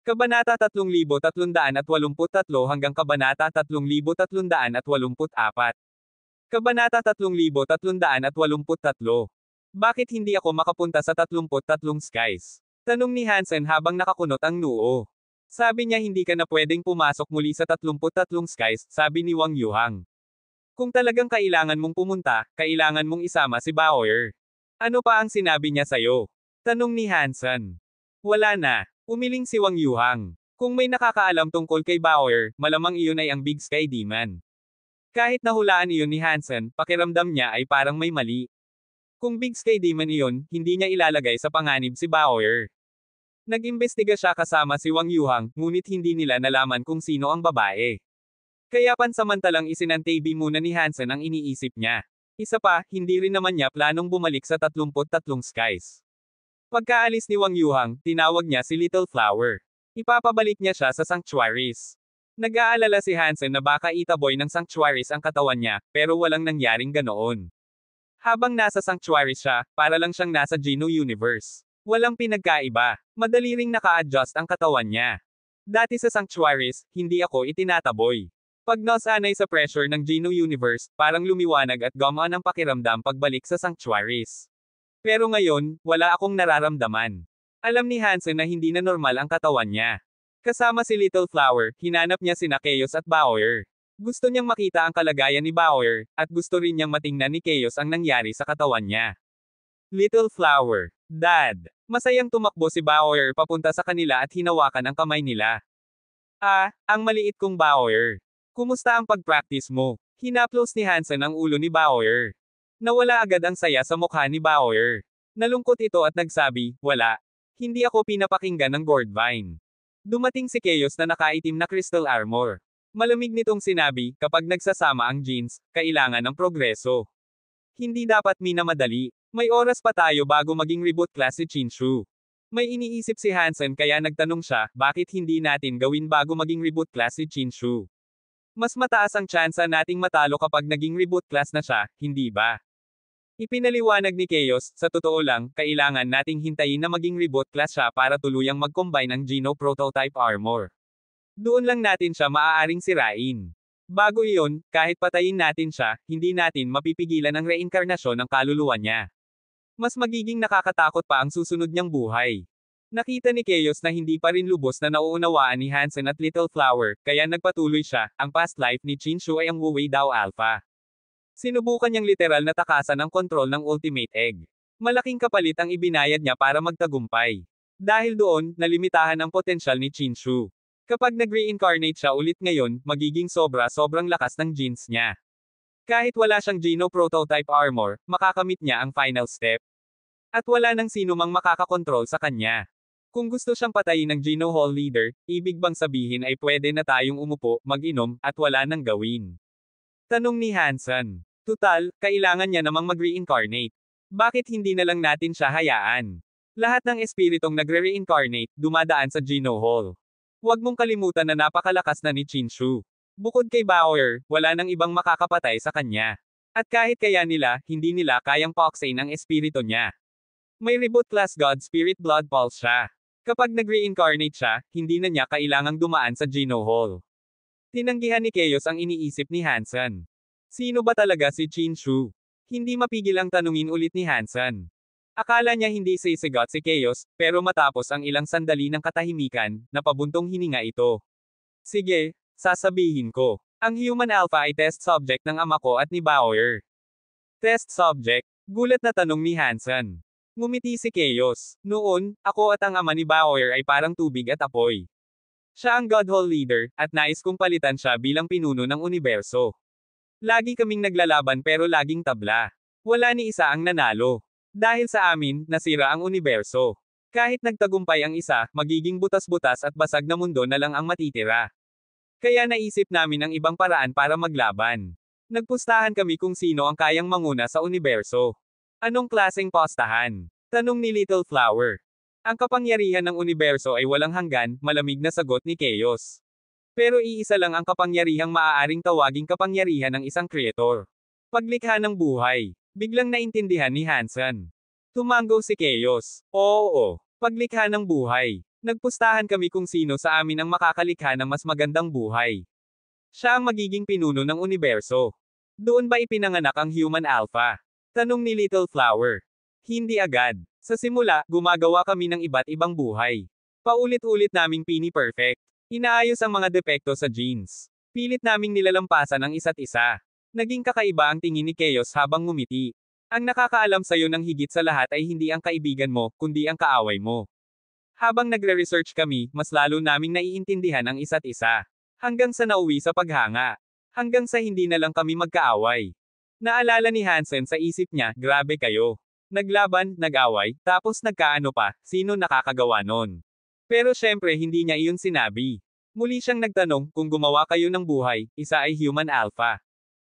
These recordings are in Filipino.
Kabanata 3383 hanggang Kabanata 3384. Kabanata 3383. Bakit hindi ako makapunta sa 33 skies? Tanong ni Hansen habang nakakunot ang noo. Sabi niya hindi ka na pwedeng pumasok muli sa 33 skies, sabi ni Wang Yuhang. Kung talagang kailangan mong pumunta, kailangan mong isama si Bauer. Ano pa ang sinabi niya sa'yo? Tanong ni Hansen. Wala na. Umiling si Wang Yuhang. Kung may nakakaalam tungkol kay Bauer, malamang iyon ay ang Big Sky Demon. Kahit nahulaan iyon ni Hansen, pakiramdam niya ay parang may mali. Kung Big Sky Demon iyon, hindi niya ilalagay sa panganib si Bauer. Nag-imbestiga siya kasama si Wang Yuhang, ngunit hindi nila nalaman kung sino ang babae. Kaya pansamantalang isinantabi muna ni Hansen ang iniisip niya. Isa pa, hindi rin naman niya planong bumalik sa 33 skies. Pagkaalis ni Wang Yuhang, tinawag niya si Little Flower. Ipapabalik niya siya sa sanctuaries. Nag-aalala si Hansen na baka itaboy ng sanctuaries ang katawan niya, pero walang nangyaring ganoon. Habang nasa sanctuaries siya, para lang siyang nasa Geno Universe. Walang pinagkaiba. Madali ring naka-adjust ang katawan niya. Dati sa sanctuaries, hindi ako itinataboy. Pag nasanay sa pressure ng Geno Universe, parang lumiwanag at gumaan ang pakiramdam pagbalik sa sanctuaries. Pero ngayon, wala akong nararamdaman. Alam ni Hansen na hindi na normal ang katawan niya. Kasama si Little Flower, hinanap niya sina Chaos at Bauer. Gusto niyang makita ang kalagayan ni Bauer, at gusto rin niyang matingnan ni Chaos ang nangyari sa katawan niya. Little Flower. Dad. Masayang tumakbo si Bauer papunta sa kanila at hinawakan ang kamay nila. Ang maliit kong Bauer. Kumusta ang pag-practice mo? Hinaplos ni Hansen ang ulo ni Bauer. Nawala agad ang saya sa mukha ni Bauer. Nalungkot ito at nagsabi, wala. Hindi ako pinapakinggan ng Gourdvine. Dumating si Chaos na nakaitim na crystal armor. Malamig nitong sinabi, kapag nagsasama ang genes, kailangan ng progreso. Hindi dapat minamadali. May oras pa tayo bago maging reboot class si Chinshu. May iniisip si Hansen kaya nagtanong siya, bakit hindi natin gawin bago maging reboot class si Chinshu? Mas mataas ang tsansa nating matalo kapag naging reboot class na siya, hindi ba? Ipinaliwanag ni Chaos, sa totoo lang, kailangan nating hintayin na maging reboot class siya para tuluyang mag-combine ang Geno Prototype Armor. Doon lang natin siya maaaring sirain. Bago iyon, kahit patayin natin siya, hindi natin mapipigilan ang reinkarnasyon ng kaluluwa niya. Mas magiging nakakatakot pa ang susunod niyang buhay. Nakita ni Chaos na hindi pa rin lubos na nauunawaan ni Hansen at Little Flower, kaya nagpatuloy siya, ang past life ni Chinshu ay ang Wu Wei Dao Alpha. Sinubukan niyang literal na takasan ang kontrol ng Ultimate Egg. Malaking kapalit ang ibinayad niya para magtagumpay. Dahil doon, nalimitahan ang potensyal ni Chinshu. Kapag nag-reincarnate siya ulit ngayon, magiging sobrang lakas ng genes niya. Kahit wala siyang Geno Prototype Armor, makakamit niya ang final step. At wala nang sino mang makakakontrol sa kanya. Kung gusto siyang patayin ng Geno Hall Leader, ibig bang sabihin ay pwede na tayong umupo, mag-inom, at wala nang gawin? Tanong ni Hansen. Tutal, kailangan niya namang mag-reincarnate. Bakit hindi na lang natin siya hayaan? Lahat ng espiritong nagre-reincarnate, dumadaan sa Geno Hall. Huwag mong kalimutan na napakalakas na ni Chinshu. Bukod kay Bauer, wala nang ibang makakapatay sa kanya. At kahit kaya nila, hindi nila kayang pauksain ang espiritu niya. May reboot class God Spirit Blood Pulse siya. Kapag nag-reincarnate siya, hindi na niya kailangang dumaan sa Geno Hall. Tinanggihan ni Chaos ang iniisip ni Hansen. Sino ba talaga si Chinshu? Hindi mapigil ang tanungin ulit ni Hansen. Akala niya hindi sisigot si Chaos, pero matapos ang ilang sandali ng katahimikan, napabuntong hininga ito. Sige, sasabihin ko. Ang Human Alpha ay test subject ng ama ko at ni Bauer. Test subject? Gulat na tanong ni Hansen. Ngumiti si Chaos. Noon, ako at ang ama ni Bauer ay parang tubig at apoy. Siya ang Godhall leader, at nais kong palitan siya bilang pinuno ng universo. Lagi kaming naglalaban pero laging tabla. Wala ni isa ang nanalo. Dahil sa amin, nasira ang universo. Kahit nagtagumpay ang isa, magiging butas-butas at basag na mundo na lang ang matitira. Kaya naisip namin ang ibang paraan para maglaban. Nagpustahan kami kung sino ang kayang manguna sa universo. Anong klaseng postahan? Tanong ni Little Flower. Ang kapangyarihan ng universo ay walang hanggan, malamig na sagot ni Chaos. Pero iisa lang ang kapangyarihang maaaring tawaging kapangyarihan ng isang creator. Paglikha ng buhay. Biglang naintindihan ni Hansen. Tumango si Chaos. Oo, paglikha ng buhay. Nagpustahan kami kung sino sa amin ang makakalikha ng mas magandang buhay. Siya ang magiging pinuno ng universo. Doon ba ipinanganak ang Human Alpha? Tanong ni Little Flower. Hindi agad. Sa simula, gumagawa kami ng iba't ibang buhay. Paulit-ulit naming pini-perfect. Inaayos ang mga depekto sa genes. Pilit naming nilalampasan ang isa't isa. Naging kakaiba ang tingin ni Chaos habang ngumiti. Ang nakakaalam sa'yo ng higit sa lahat ay hindi ang kaibigan mo, kundi ang kaaway mo. Habang nagre-research kami, mas lalo naming naiintindihan ang isa't isa. Hanggang sa nauwi sa paghanga. Hanggang sa hindi na lang kami magkaaway. Naalala ni Hansen sa isip niya, grabe kayo. Naglaban, nag-away, tapos nagkaano pa, sino nakakagawa nun? Pero syempre hindi niya iyon sinabi. Muli siyang nagtanong, kung gumawa kayo ng buhay, isa ay Human Alpha.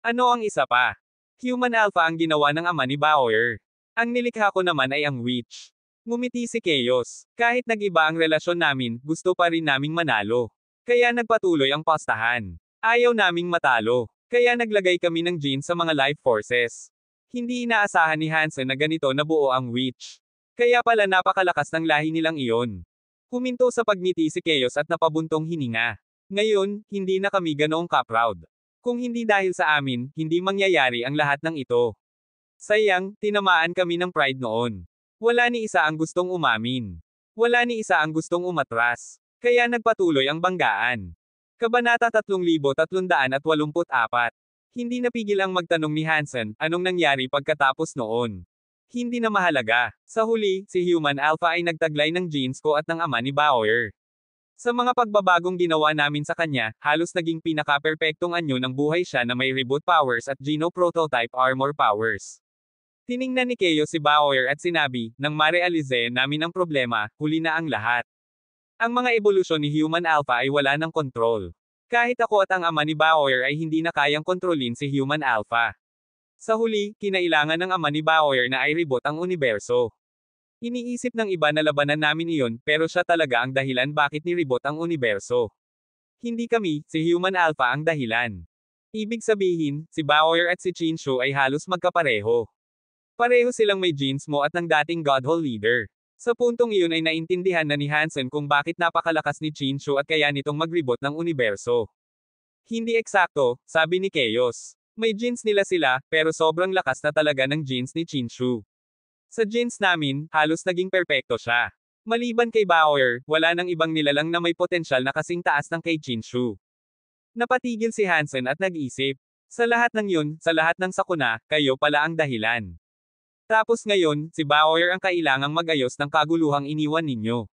Ano ang isa pa? Human Alpha ang ginawa ng ama ni Bauer. Ang nilikha ko naman ay ang witch. Ngumiti si Chaos. Kahit nag-iba ang relasyon namin, gusto pa rin naming manalo. Kaya nagpatuloy ang pastahan. Ayaw naming matalo. Kaya naglagay kami ng genes sa mga life forces. Hindi inaasahan ni Hansen na ganito nabuo ang witch. Kaya pala napakalakas ng lahi nilang iyon. Huminto sa pagngiti si Chaos at napabuntong hininga. Ngayon, hindi na kami ganoong ka-proud. Kung hindi dahil sa amin, hindi mangyayari ang lahat ng ito. Sayang, tinamaan kami ng pride noon. Wala ni isa ang gustong umamin. Wala ni isa ang gustong umatras. Kaya nagpatuloy ang banggaan. Kabanata 3384. Hindi napigil ang magtanong ni Hansen, anong nangyari pagkatapos noon. Hindi na mahalaga. Sa huli, si Human Alpha ay nagtaglay ng genes ko at ng ama ni Bauer. Sa mga pagbabagong ginawa namin sa kanya, halos naging pinaka-perpektong anyo ng buhay siya na may reboot powers at geno-prototype armor powers. Tiningnan ni Chaos si Bauer at sinabi, nang marealize namin ang problema, huli na ang lahat. Ang mga ebolusyon ni Human Alpha ay wala ng kontrol. Kahit ako at ang ama ni Bauer ay hindi na kayang kontrolin si Human Alpha. Sa huli, kinailangan ng ama ni Bauer na i-reboot ang universo. Iniisip ng iba na labanan namin iyon, pero siya talaga ang dahilan bakit ni-reboot ang universo. Hindi kami, si Human Alpha ang dahilan. Ibig sabihin, si Bauer at si Chinshu ay halos magkapareho. Pareho silang may genes mo at ng dating Godhole leader. Sa puntong iyon ay naintindihan na ni Hansen kung bakit napakalakas ni Chinshu at kaya nitong mag-reboot ng universo. Hindi eksakto, sabi ni Chaos. May genes nila sila, pero sobrang lakas na talaga ng genes ni Chinshu. Sa genes namin, halos naging perpekto siya. Maliban kay Bauer, wala nang ibang nilalang na may potensyal na kasing taas ng kay Chinshu. Napatigil si Hansen at nag-isip. Sa lahat ng yun, sa lahat ng sakuna, kayo pala ang dahilan. Tapos ngayon, si Bauer ang kailangang mag-ayos ng kaguluhang iniwan ninyo.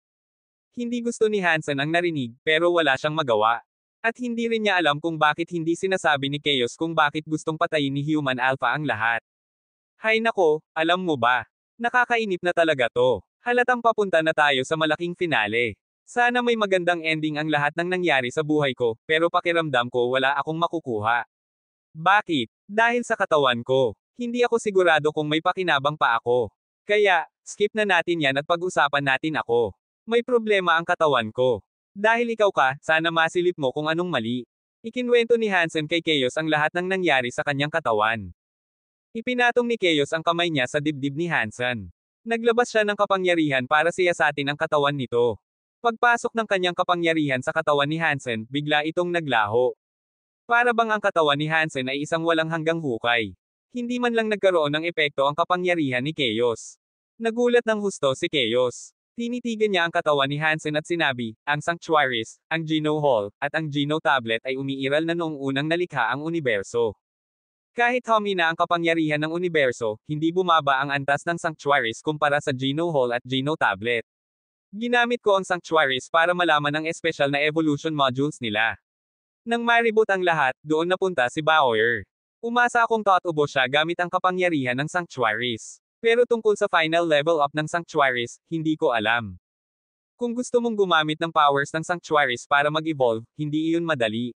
Hindi gusto ni Hansen ang narinig, pero wala siyang magawa. At hindi rin niya alam kung bakit hindi sinasabi ni Chaos kung bakit gustong patayin ni Human Alpha ang lahat. Hay nako, alam mo ba? Nakakainip na talaga to. Halatang papunta na tayo sa malaking finale. Sana may magandang ending ang lahat ng nangyari sa buhay ko, pero pakiramdam ko wala akong makukuha. Bakit? Dahil sa katawan ko. Hindi ako sigurado kung may pakinabang pa ako. Kaya, skip na natin yan at pag-usapan natin ako. May problema ang katawan ko. Dahil ikaw ka, sana masilip mo kung anong mali. Ikinwento ni Hansen kay Chaos ang lahat ng nangyari sa kanyang katawan. Ipinatong ni Chaos ang kamay niya sa dibdib ni Hansen. Naglabas siya ng kapangyarihan para siyasatin ang katawan nito. Pagpasok ng kanyang kapangyarihan sa katawan ni Hansen, bigla itong naglaho. Para bang ang katawan ni Hansen ay isang walang hanggang hukay. Hindi man lang nagkaroon ng epekto ang kapangyarihan ni Chaos. Nagulat ng husto si Chaos. Tinitigan niya ang katawan ni Hansen at sinabi, ang Sanctuaries, ang Geno Hall, at ang Geno Tablet ay umiiral na noong unang nalikha ang universo. Kahit humina ang kapangyarihan ng universo, hindi bumaba ang antas ng Sanctuaries kumpara sa Geno Hall at Geno Tablet. Ginamit ko ang Sanctuaries para malaman ang espesyal na evolution modules nila. Nang maribot ang lahat, doon napunta si Bauer. Umasa akong tautubo siya gamit ang kapangyarihan ng Sanctuaries. Pero tungkol sa final level up ng Sanctuaries, hindi ko alam. Kung gusto mong gumamit ng powers ng Sanctuaries para mag-evolve, hindi iyon madali.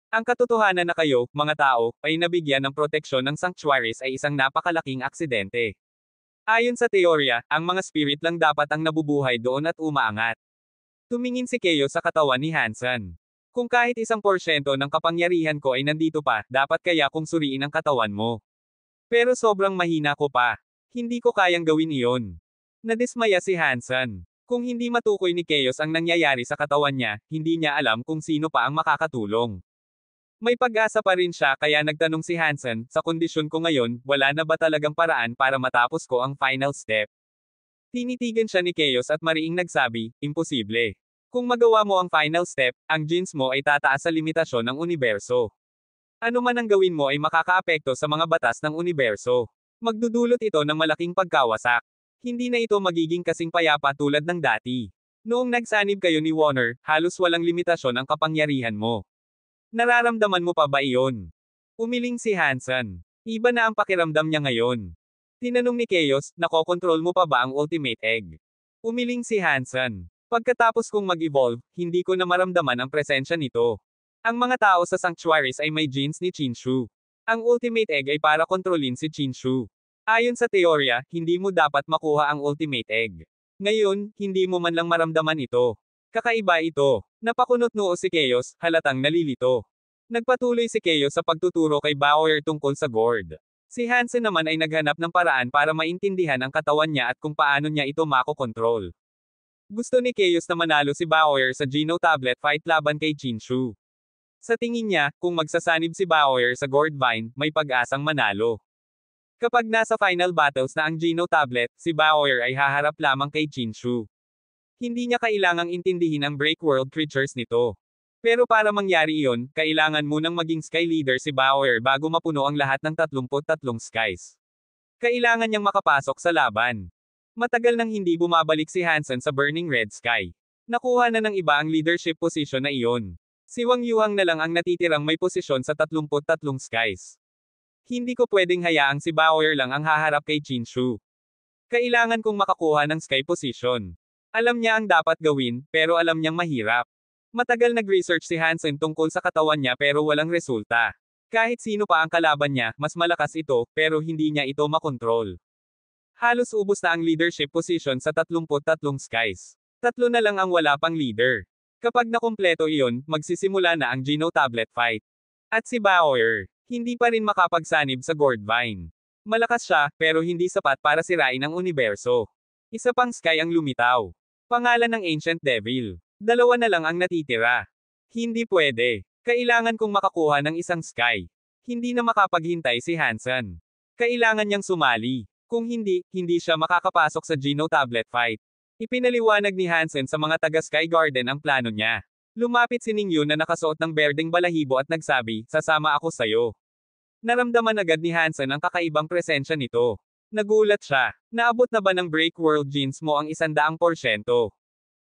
Ang katotohanan na kayo, mga tao, ay nabigyan ng proteksyon ng Sanctuaries ay isang napakalaking aksidente. Ayon sa teorya, ang mga spirit lang dapat ang nabubuhay doon at umaangat. Tumingin si Chaos sa katawan ni Hansen. Kung kahit 1% ng kapangyarihan ko ay nandito pa, dapat kaya kong suriin ang katawan mo. Pero sobrang mahina ko pa. Hindi ko kayang gawin iyon. Nadismaya si Hansen. Kung hindi matukoy ni Chaos ang nangyayari sa katawan niya, hindi niya alam kung sino pa ang makakatulong. May pag-asa pa rin siya kaya nagtanong si Hansen, sa kondisyon ko ngayon, wala na ba talagang paraan para matapos ko ang final step? Tinitigan siya ni Chaos at mariing nagsabi, imposible. Kung magawa mo ang final step, ang genes mo ay tataas sa limitasyon ng universo. Ano man ang gawin mo ay makakaapekto sa mga batas ng universo. Magdudulot ito ng malaking pagkawasak. Hindi na ito magiging kasing payapa tulad ng dati. Noong nagsanib kayo ni Warner, halos walang limitasyon ang kapangyarihan mo. Nararamdaman mo pa ba iyon? Umiling si Hansen. Iba na ang pakiramdam niya ngayon. Tinanong ni Chaos, nakokontrol mo pa ba ang Ultimate Egg? Umiling si Hansen. Pagkatapos kong mag-evolve, hindi ko na maramdaman ang presensya nito. Ang mga tao sa sanctuaries ay may genes ni Chinshu. Ang Ultimate Egg ay para kontrolin si Chinshu. Ayon sa teorya, hindi mo dapat makuha ang Ultimate Egg. Ngayon, hindi mo man lang maramdaman ito. Kakaiba ito. Napakunot noo si Chaos, halatang nalilito. Nagpatuloy si Chaos sa pagtuturo kay Bauer tungkol sa gourd. Si Hansen naman ay naghanap ng paraan para maintindihan ang katawan niya at kung paano niya ito makokontrol. Gusto ni Chaos na manalo si Bauer sa Geno Tablet fight laban kay Chinshu. Sa tingin niya, kung magsasanib si Bauer sa gourd vine, may pag-asang manalo. Kapag nasa final battles na ang Geno Tablet, si Bauer ay haharap lamang kay Chinshu. Hindi niya kailangang intindihin ang break world creatures nito. Pero para mangyari iyon, kailangan munang maging sky leader si Bauer bago mapuno ang lahat ng 33 skies. Kailangan niyang makapasok sa laban. Matagal nang hindi bumabalik si Hansen sa Burning Red Sky. Nakuha na ng iba ang leadership position na iyon. Si Wang Yuhang na lang ang natitirang may posisyon sa 33 skies. Hindi ko pwedeng hayaang si Bauer lang ang haharap kay Chinshu. Kailangan kong makakuha ng sky position. Alam niya ang dapat gawin, pero alam niyang mahirap. Matagal nag-research si Hansen tungkol sa katawan niya pero walang resulta. Kahit sino pa ang kalaban niya, mas malakas ito, pero hindi niya ito makontrol. Halos ubos na ang leadership position sa 33 skies. 3 na lang ang wala pang leader. Kapag nakumpleto iyon, magsisimula na ang Geno Tablet fight. At si Bauer, hindi pa rin makapagsanib sa gourd vine. Malakas siya, pero hindi sapat para sirain ang universo. Isa pang sky ang lumitaw. Pangalan ng Ancient Devil. 2 na lang ang natitira. Hindi pwede. Kailangan kong makakuha ng isang sky. Hindi na makapaghintay si Hansen. Kailangan niyang sumali. Kung hindi, hindi siya makakapasok sa Geno Tablet fight. Ipinaliwanag ni Hansen sa mga taga Sky Garden ang plano niya. Lumapit si Ningyu na nakasuot ng berdeng balahibo at nagsabi, sasama ako sayo. Naramdaman agad ni Hansen ang kakaibang presensya nito. Nagulat siya. Naabot na ba ng break world genes mo ang 100%?